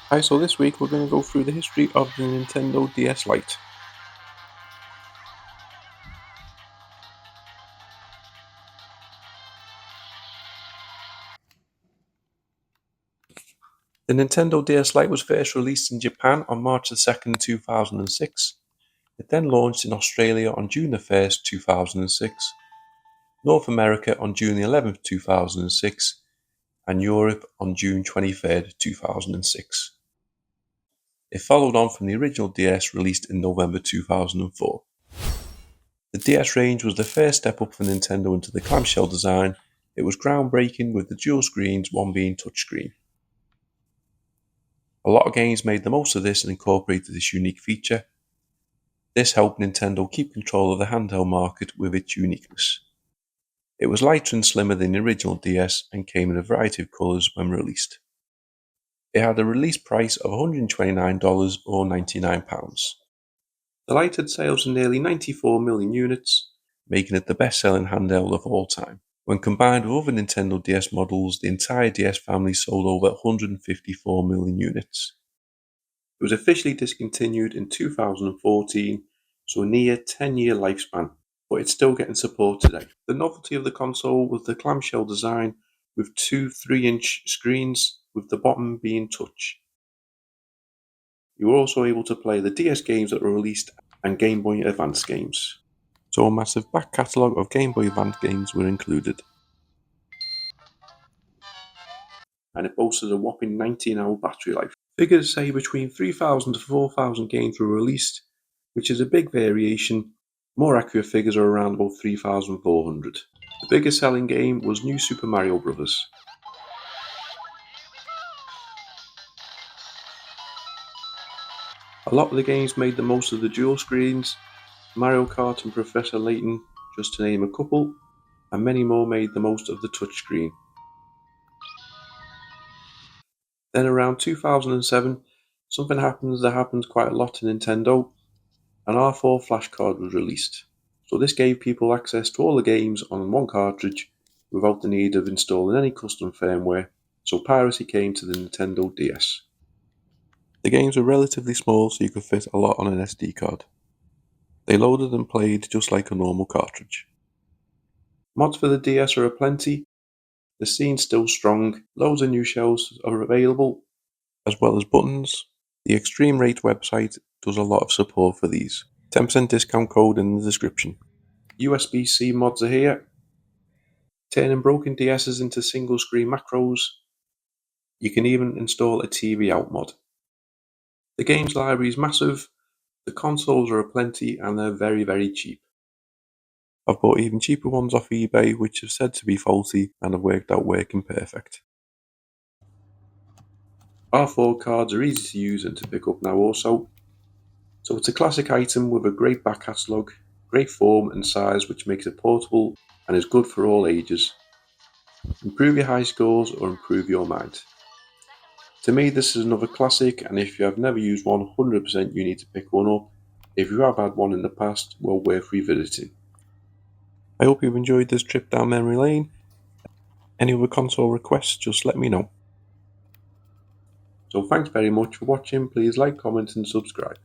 Hi, so this week we're going to go through the history of the Nintendo DS Lite. The Nintendo DS Lite was first released in Japan on March 2nd, 2006. It then launched in Australia on June 1st, 2006, North America on June 11th, 2006, and Europe on June 23rd, 2006. It followed on from the original DS released in November 2004. The DS range was the first step up for Nintendo into the clamshell design. It was groundbreaking with the dual screens, one being touchscreen. A lot of games made the most of this and incorporated this unique feature. This helped Nintendo keep control of the handheld market with its uniqueness. It was lighter and slimmer than the original DS and came in a variety of colours when released. It had a release price of $129 or £99. The Lite had sales of nearly 94 million units, making it the best-selling handheld of all time. When combined with other Nintendo DS models, the entire DS family sold over 154 million units. It was officially discontinued in 2014, so a near 10-year lifespan, but it's still getting support today. The novelty of the console was the clamshell design with two 3-inch screens, with the bottom being touch. You were also able to play the DS games that were released and Game Boy Advance games. So a massive back catalogue of Game Boy Advance games were included. And it boasted a whopping 19-hour battery life. Figures say between 3,000 to 4,000 games were released, which is a big variation. More accurate figures are around about 3,400. The biggest selling game was New Super Mario Bros. A lot of the games made the most of the dual screens, Mario Kart and Professor Layton, just to name a couple, and many more made the most of the touchscreen. Then around 2007, something happens that happens quite a lot to Nintendo. An R4 flash card was released. So this gave people access to all the games on one cartridge without the need of installing any custom firmware, so piracy came to the Nintendo DS. The games were relatively small, so you could fit a lot on an SD card. They loaded and played just like a normal cartridge. Mods for the DS are aplenty. The scene's still strong, loads of new shells are available, as well as buttons. The Extreme Rate website does a lot of support for these. 10% discount code in the description. USB-C mods are here. Turning broken DSs into single screen macros. You can even install a TV out mod. The games library is massive, the consoles are aplenty, and they're very, very cheap. I've bought even cheaper ones off eBay which are said to be faulty and have worked out working perfect. R4 cards are easy to use and to pick up now also. So it's a classic item with a great back catalogue, great form and size which makes it portable and is good for all ages. Improve your high scores or improve your mind. To me this is another classic, and if you have never used one, 100% you need to pick one up. If you have had one in the past, well worth revisiting. I hope you've enjoyed this trip down memory lane. Any other console requests, just let me know. So thanks very much for watching, please like, comment and subscribe.